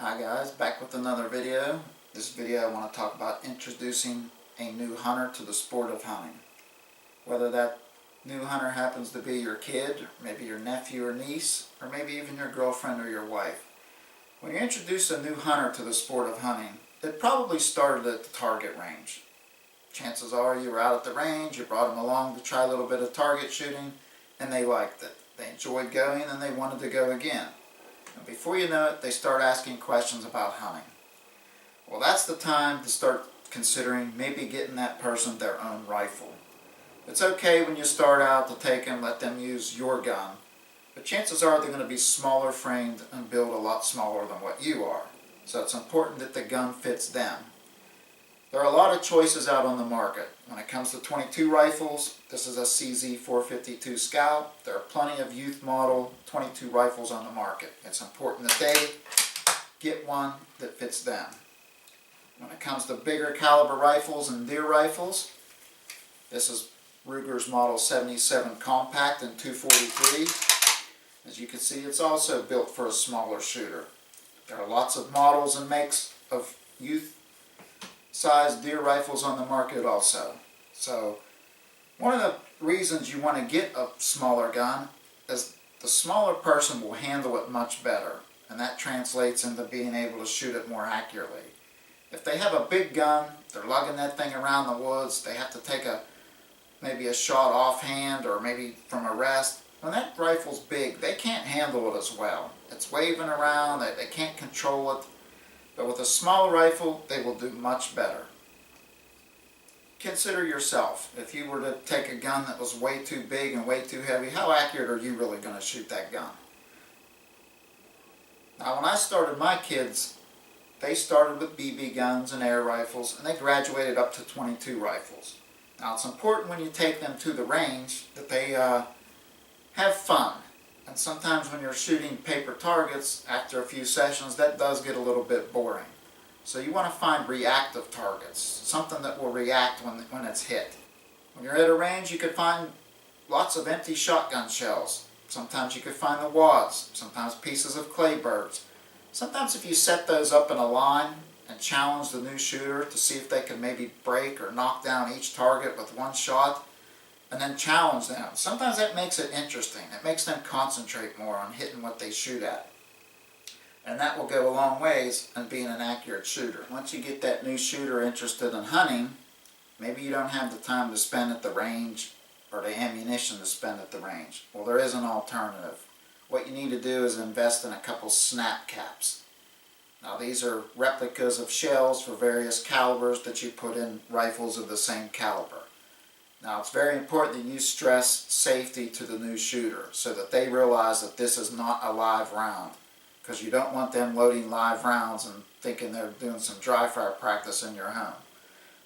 Hi guys, back with another video. This video I want to talk about introducing a new hunter to the sport of hunting. Whether that new hunter happens to be your kid, maybe your nephew or niece, or maybe even your girlfriend or your wife. When you introduce a new hunter to the sport of hunting, it probably started at the target range. Chances are you were out at the range, you brought them along to try a little bit of target shooting, and they liked it. They enjoyed going and they wanted to go again. And before you know it, they start asking questions about hunting. Well, that's the time to start considering maybe getting that person their own rifle. It's okay when you start out to take them, let them use your gun, but chances are they're going to be smaller framed and built a lot smaller than what you are. So it's important that the gun fits them. There are a lot of choices out on the market. When it comes to .22 rifles, this is a CZ452 Scout. There are plenty of youth model .22 rifles on the market. It's important that they get one that fits them. When it comes to bigger caliber rifles and deer rifles, this is Ruger's Model 77 Compact in .243. As you can see, it's also built for a smaller shooter. There are lots of models and makes of youth size deer rifles on the market also. So one of the reasons you want to get a smaller gun is the smaller person will handle it much better, and that translates into being able to shoot it more accurately. If they have a big gun, they're lugging that thing around the woods, they have to take maybe a shot offhand or maybe from a rest. When that rifle's big, they can't handle it as well. It's waving around, they can't control it. But with a small rifle, they will do much better. Consider yourself. If you were to take a gun that was way too big and way too heavy, how accurate are you really going to shoot that gun? Now, when I started my kids, they started with BB guns and air rifles, and they graduated up to .22 rifles. Now, it's important when you take them to the range that they have fun. And sometimes when you're shooting paper targets, after a few sessions, that does get a little bit boring. So you want to find reactive targets, something that will react when it's hit. When you're at a range, you could find lots of empty shotgun shells. Sometimes you could find the wads, sometimes pieces of clay birds. Sometimes if you set those up in a line and challenge the new shooter to see if they can maybe break or knock down each target with one shot, and then challenge them. Sometimes that makes it interesting. It makes them concentrate more on hitting what they shoot at. And that will go a long ways in being an accurate shooter. Once you get that new shooter interested in hunting, maybe you don't have the time to spend at the range or the ammunition to spend at the range. Well, there is an alternative. What you need to do is invest in a couple snap caps. Now, these are replicas of shells for various calibers that you put in rifles of the same caliber. Now, it's very important that you stress safety to the new shooter so that they realize that this is not a live round, because you don't want them loading live rounds and thinking they're doing some dry fire practice in your home.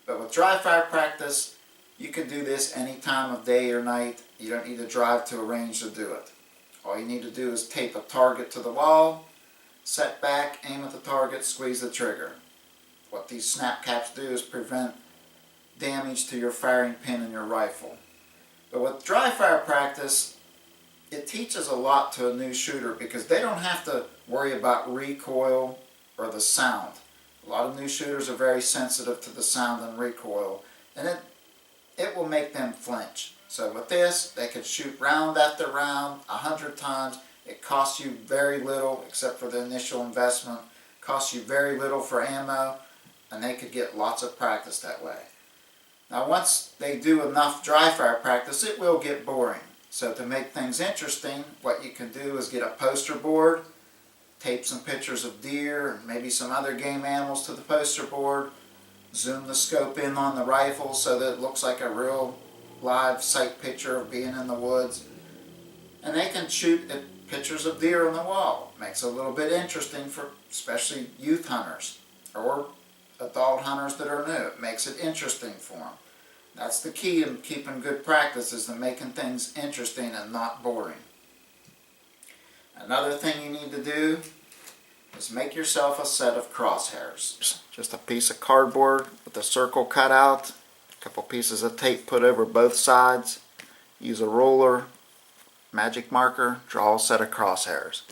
But with dry fire practice, you can do this any time of day or night. You don't need to drive to a range to do it. All you need to do is tape a target to the wall, set back, aim at the target, squeeze the trigger. What these snap caps do is prevent damage to your firing pin in your rifle. But with dry fire practice, it teaches a lot to a new shooter because they don't have to worry about recoil or the sound. A lot of new shooters are very sensitive to the sound and recoil, and it will make them flinch. So with this, they can shoot round after round 100 times. It costs you very little except for the initial investment. It costs you very little for ammo, and they could get lots of practice that way. Now, once they do enough dry fire practice, it will get boring. So to make things interesting, what you can do is get a poster board, tape some pictures of deer and maybe some other game animals to the poster board, zoom the scope in on the rifle so that it looks like a real live sight picture of being in the woods. And they can shoot at pictures of deer on the wall. Makes it a little bit interesting for especially youth hunters or adult hunters that are new. It makes it interesting for them. That's the key in keeping good practice, is to making things interesting and not boring. Another thing you need to do is make yourself a set of crosshairs. Just a piece of cardboard with a circle cut out, a couple pieces of tape put over both sides. Use a roller, magic marker, draw a set of crosshairs.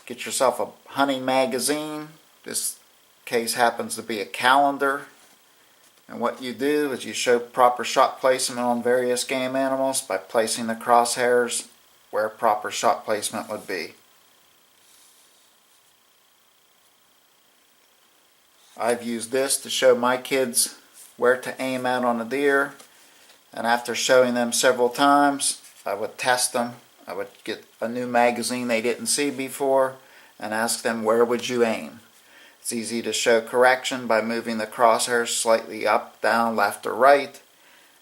get yourself a hunting magazine. This case happens to be a calendar. And what you do is you show proper shot placement on various game animals by placing the crosshairs where proper shot placement would be. I've used this to show my kids where to aim at on a deer, and after showing them several times, I would test them. I would get a new magazine they didn't see before and ask them, where would you aim? It's easy to show correction by moving the crosshairs slightly up, down, left, or right,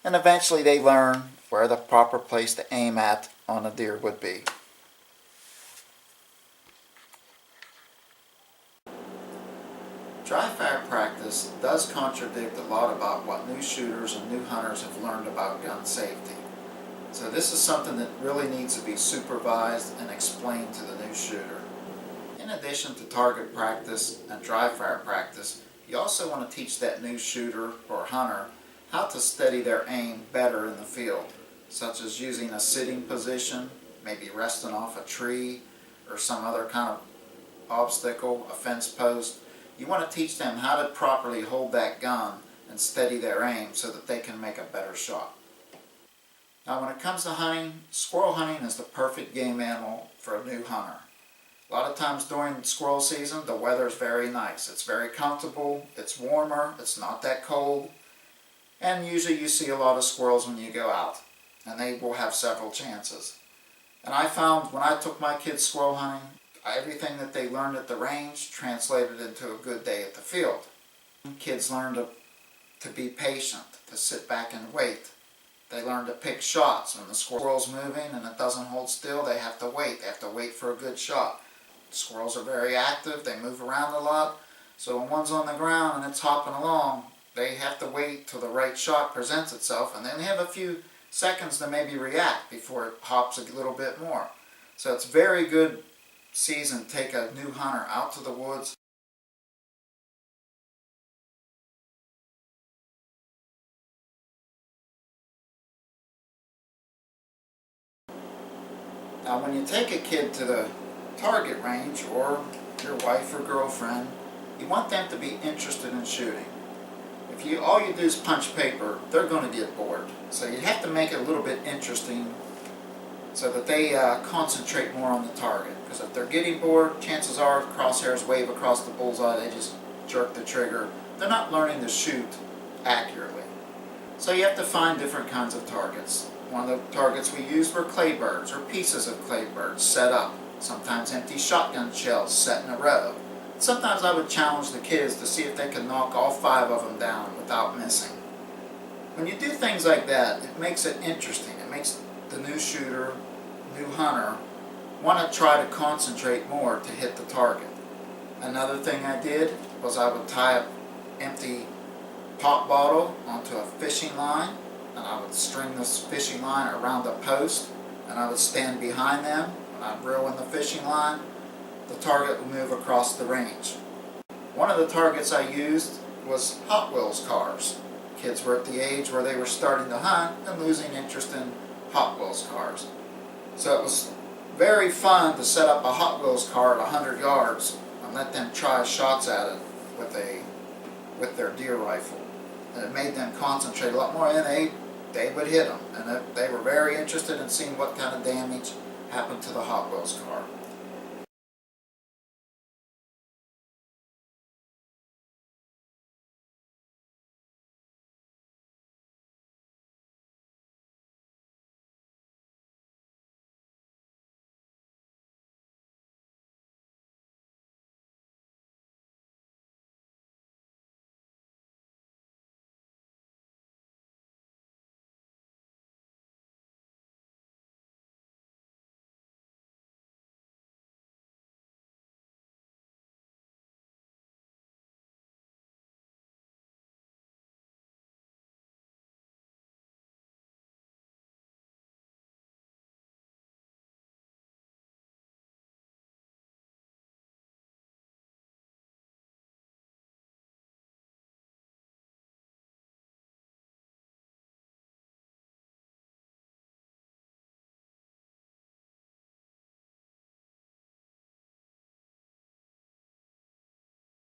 and eventually they learn where the proper place to aim at on a deer would be. Dry fire practice does contradict a lot about what new shooters and new hunters have learned about gun safety. So this is something that really needs to be supervised and explained to the new shooter. In addition to target practice and dry fire practice, you also want to teach that new shooter or hunter how to steady their aim better in the field, such as using a sitting position, maybe resting off a tree or some other kind of obstacle, a fence post. You want to teach them how to properly hold that gun and steady their aim so that they can make a better shot. Now when it comes to hunting, squirrel hunting is the perfect game animal for a new hunter. A lot of times during squirrel season, the weather is very nice. It's very comfortable, it's warmer, it's not that cold, and usually you see a lot of squirrels when you go out, and they will have several chances. And I found when I took my kids squirrel hunting, everything that they learned at the range translated into a good day at the field. Kids learn to be patient, to sit back and wait. They learn to pick shots. When the squirrel's moving and it doesn't hold still, they have to wait. They have to wait for a good shot. Squirrels are very active, they move around a lot, so when one's on the ground and it's hopping along, they have to wait till the right shot presents itself, and then they have a few seconds to maybe react before it hops a little bit more. So it's very good season to take a new hunter out to the woods. Now when you take a kid to the target range, or your wife or girlfriend, you want them to be interested in shooting. If all you do is punch paper, they're going to get bored. So you have to make it a little bit interesting so that they concentrate more on the target. Because if they're getting bored, chances are crosshairs wave across the bullseye, they just jerk the trigger. They're not learning to shoot accurately. So you have to find different kinds of targets. One of the targets we used were clay birds, or pieces of clay birds set up. Sometimes empty shotgun shells set in a row. Sometimes I would challenge the kids to see if they could knock all 5 of them down without missing. When you do things like that, it makes it interesting. It makes the new shooter, new hunter, want to try to concentrate more to hit the target. Another thing I did was I would tie an empty pop bottle onto a fishing line, and I would string this fishing line around a post, and I would stand behind them. When I'd reel in the fishing line, the target would move across the range. One of the targets I used was Hot Wheels cars. Kids were at the age where they were starting to hunt and losing interest in Hot Wheels cars. So it was very fun to set up a Hot Wheels car at 100 yards and let them try shots at it with their deer rifle. And it made them concentrate a lot more, and they would hit them. And they were very interested in seeing what kind of damage happened to the Hot Wheels car.